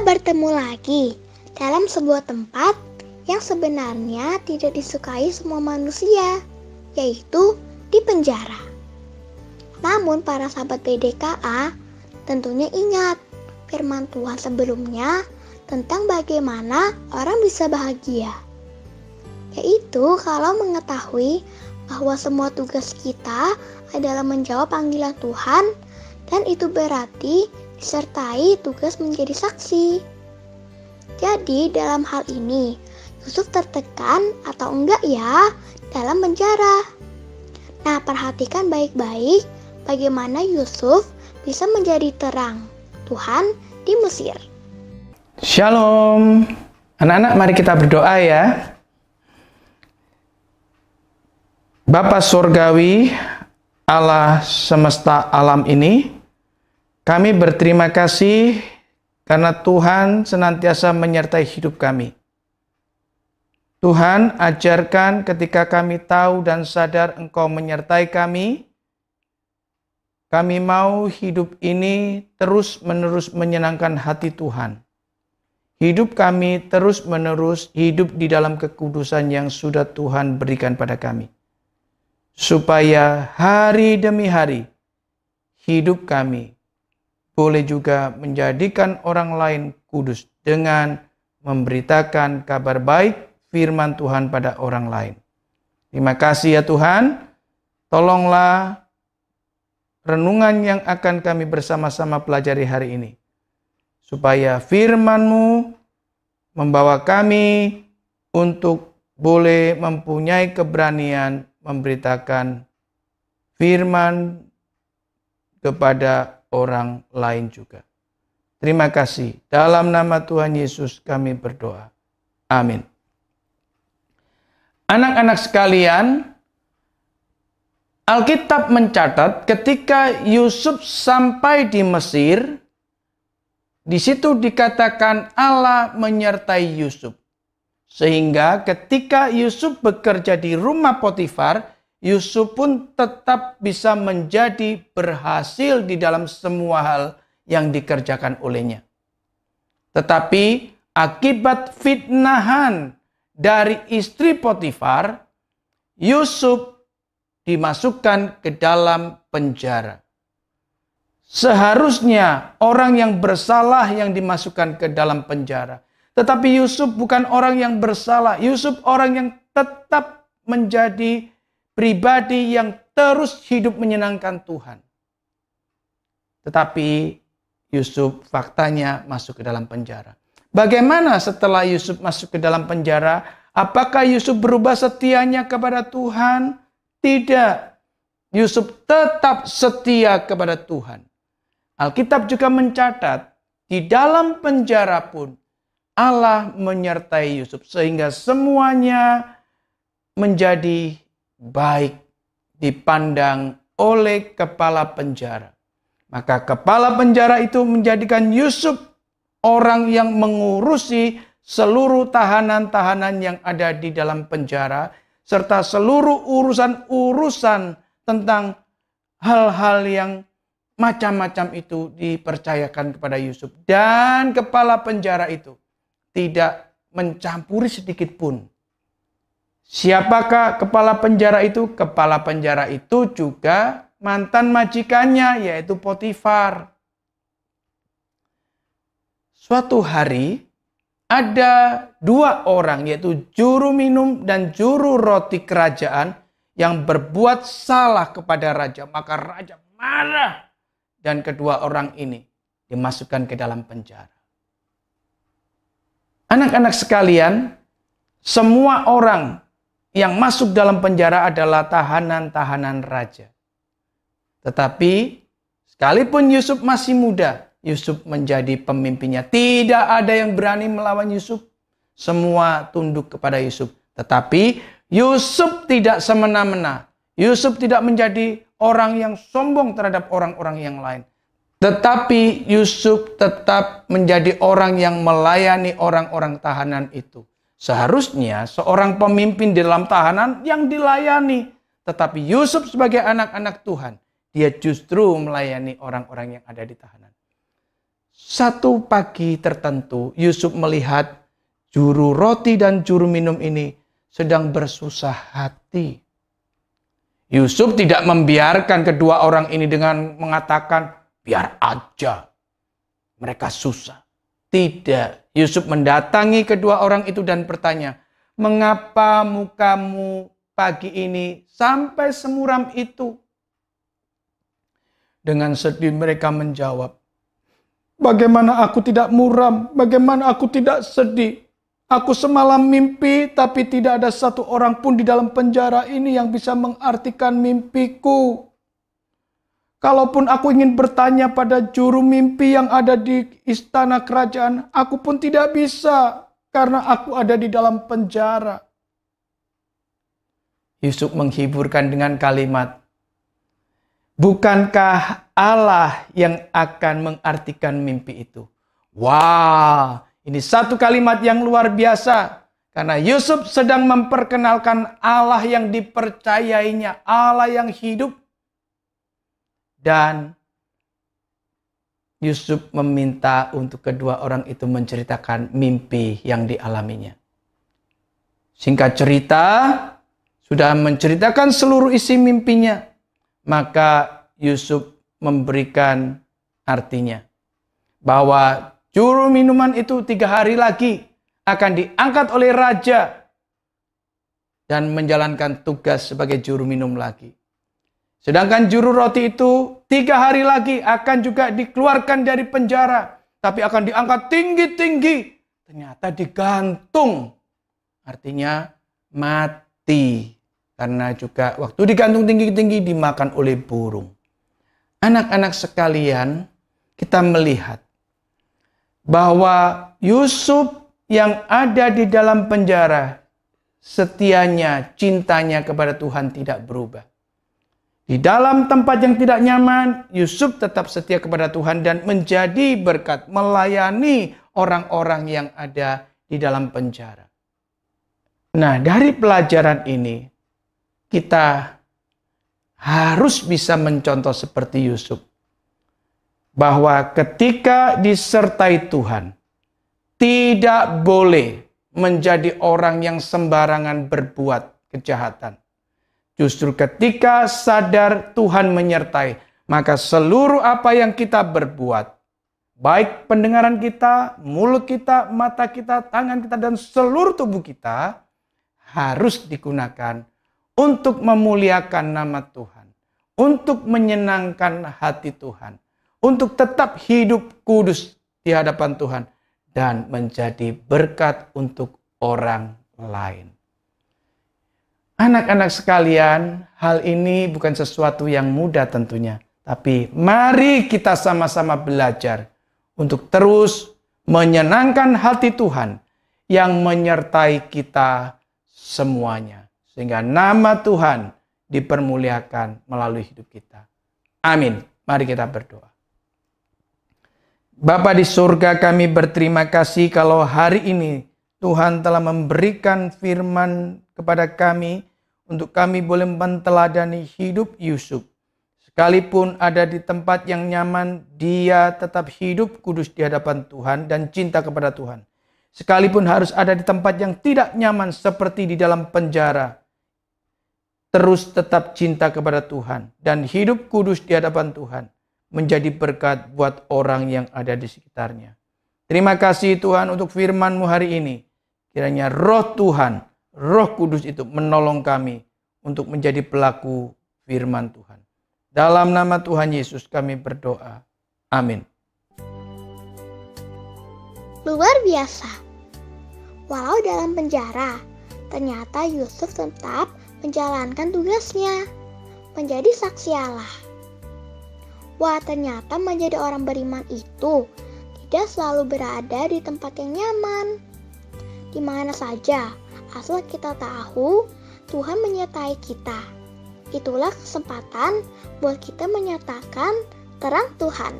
bertemu lagi dalam sebuah tempat yang sebenarnya tidak disukai semua manusia, yaitu di penjara. Namun para sahabat BDKA tentunya ingat firman Tuhan sebelumnya tentang bagaimana orang bisa bahagia. Yaitu kalau mengetahui bahwa semua tugas kita adalah menjawab panggilan Tuhan, dan itu berarti disertai tugas menjadi saksi. Jadi dalam hal ini Yusuf tertekan atau enggak ya dalam penjara? Nah, perhatikan baik-baik bagaimana Yusuf bisa menjadi terang Tuhan di Mesir. Shalom. Anak-anak, mari kita berdoa ya. Bapa Surgawi, Allah semesta alam ini, kami berterima kasih karena Tuhan senantiasa menyertai hidup kami. Tuhan, ajarkan ketika kami tahu dan sadar Engkau menyertai kami, kami mau hidup ini terus-menerus menyenangkan hati Tuhan. Hidup kami terus-menerus hidup di dalam kekudusan yang sudah Tuhan berikan pada kami. Supaya hari demi hari hidup kami boleh juga menjadikan orang lain kudus dengan memberitakan kabar baik firman Tuhan pada orang lain. Terima kasih ya Tuhan. Tolonglah renungan yang akan kami bersama-sama pelajari hari ini. Supaya firman-Mu membawa kami untuk boleh mempunyai keberanian memberitakan firman kepada orang lain juga. Terima kasih. Dalam nama Tuhan Yesus kami berdoa. Amin. Anak-anak sekalian, Alkitab mencatat ketika Yusuf sampai di Mesir, di situ dikatakan Allah menyertai Yusuf. Sehingga ketika Yusuf bekerja di rumah Potifar, Yusuf pun tetap bisa menjadi berhasil di dalam semua hal yang dikerjakan olehnya. Tetapi akibat fitnahan dari istri Potifar, Yusuf dimasukkan ke dalam penjara. Seharusnya orang yang bersalah yang dimasukkan ke dalam penjara. Tetapi Yusuf bukan orang yang bersalah. Yusuf orang yang tetap menjadi pribadi yang terus hidup menyenangkan Tuhan. Tetapi Yusuf faktanya masuk ke dalam penjara. Bagaimana setelah Yusuf masuk ke dalam penjara? Apakah Yusuf berubah setianya kepada Tuhan? Tidak. Yusuf tetap setia kepada Tuhan. Alkitab juga mencatat di dalam penjara pun Allah menyertai Yusuf sehingga semuanya menjadi baik dipandang oleh kepala penjara. Maka kepala penjara itu menjadikan Yusuf orang yang mengurusi seluruh tahanan-tahanan yang ada di dalam penjara serta seluruh urusan-urusan tentang hal-hal yang macam-macam itu dipercayakan kepada Yusuf. Dan kepala penjara itu tidak mencampuri sedikit pun. Siapakah kepala penjara itu? Kepala penjara itu juga mantan majikannya, yaitu Potifar. Suatu hari ada dua orang, yaitu juru minum dan juru roti kerajaan yang berbuat salah kepada raja. Maka raja marah dan kedua orang ini dimasukkan ke dalam penjara. Anak-anak sekalian, semua orang yang masuk dalam penjara adalah tahanan-tahanan raja. Tetapi sekalipun Yusuf masih muda, Yusuf menjadi pemimpinnya. Tidak ada yang berani melawan Yusuf. Semua tunduk kepada Yusuf. Tetapi Yusuf tidak semena-mena. Yusuf tidak menjadi orang yang sombong terhadap orang-orang yang lain. Tetapi Yusuf tetap menjadi orang yang melayani orang-orang tahanan itu. Seharusnya seorang pemimpin di dalam tahanan yang dilayani. Tetapi Yusuf sebagai anak-anak Tuhan, dia justru melayani orang-orang yang ada di tahanan. Satu pagi tertentu, Yusuf melihat juru roti dan juru minum ini sedang bersusah hati. Yusuf tidak membiarkan kedua orang ini dengan mengatakan, biar aja, mereka susah. Tidak, Yusuf mendatangi kedua orang itu dan bertanya, mengapa mukamu pagi ini sampai semuram itu? Dengan sedih mereka menjawab, bagaimana aku tidak muram, bagaimana aku tidak sedih? Aku semalam mimpi, tapi tidak ada satu orang pun di dalam penjara ini yang bisa mengartikan mimpiku. Kalaupun aku ingin bertanya pada juru mimpi yang ada di istana kerajaan, aku pun tidak bisa karena aku ada di dalam penjara. Yusuf menghiburkan dengan kalimat, bukankah Allah yang akan mengartikan mimpi itu? Wah, ini satu kalimat yang luar biasa. Karena Yusuf sedang memperkenalkan Allah yang dipercayainya, Allah yang hidup. Dan Yusuf meminta untuk kedua orang itu menceritakan mimpi yang dialaminya. Singkat cerita, sudah menceritakan seluruh isi mimpinya. Maka Yusuf memberikan artinya. Bahwa juru minuman itu 3 hari lagi akan diangkat oleh raja. Dan menjalankan tugas sebagai juru minum lagi. Sedangkan juru roti itu 3 hari lagi akan juga dikeluarkan dari penjara. Tapi akan diangkat tinggi-tinggi. Ternyata digantung. Artinya mati. Karena juga waktu digantung tinggi-tinggi dimakan oleh burung. Anak-anak sekalian, kita melihat bahwa Yusuf yang ada di dalam penjara, setianya, cintanya kepada Tuhan tidak berubah. Di dalam tempat yang tidak nyaman, Yusuf tetap setia kepada Tuhan dan menjadi berkat, melayani orang-orang yang ada di dalam penjara. Nah, dari pelajaran ini, kita harus bisa mencontoh seperti Yusuf. Bahwa ketika disertai Tuhan, tidak boleh menjadi orang yang sembarangan berbuat kejahatan. Justru ketika sadar Tuhan menyertai, maka seluruh apa yang kita berbuat, baik pendengaran kita, mulut kita, mata kita, tangan kita, dan seluruh tubuh kita, harus digunakan untuk memuliakan nama Tuhan, untuk menyenangkan hati Tuhan, untuk tetap hidup kudus di hadapan Tuhan, dan menjadi berkat untuk orang lain. Anak-anak sekalian, hal ini bukan sesuatu yang mudah tentunya. Tapi mari kita sama-sama belajar untuk terus menyenangkan hati Tuhan yang menyertai kita semuanya. Sehingga nama Tuhan dipermuliakan melalui hidup kita. Amin. Mari kita berdoa. Bapa di surga, kami berterima kasih kalau hari ini Tuhan telah memberikan firman kepada kami untuk kami boleh menteladani hidup Yusuf. Sekalipun ada di tempat yang nyaman, dia tetap hidup kudus di hadapan Tuhan dan cinta kepada Tuhan. Sekalipun harus ada di tempat yang tidak nyaman seperti di dalam penjara, terus tetap cinta kepada Tuhan dan hidup kudus di hadapan Tuhan, menjadi berkat buat orang yang ada di sekitarnya. Terima kasih Tuhan untuk firman-Mu hari ini. Kiranya roh Tuhan, Roh Kudus itu menolong kami untuk menjadi pelaku firman Tuhan. Dalam nama Tuhan Yesus kami berdoa. Amin. Luar biasa. Walau dalam penjara, ternyata Yusuf tetap menjalankan tugasnya, menjadi saksi Allah. Wah, ternyata menjadi orang beriman itu tidak selalu berada di tempat yang nyaman. Di mana saja, asal kita tahu Tuhan menyertai kita. Itulah kesempatan buat kita menyatakan terang Tuhan.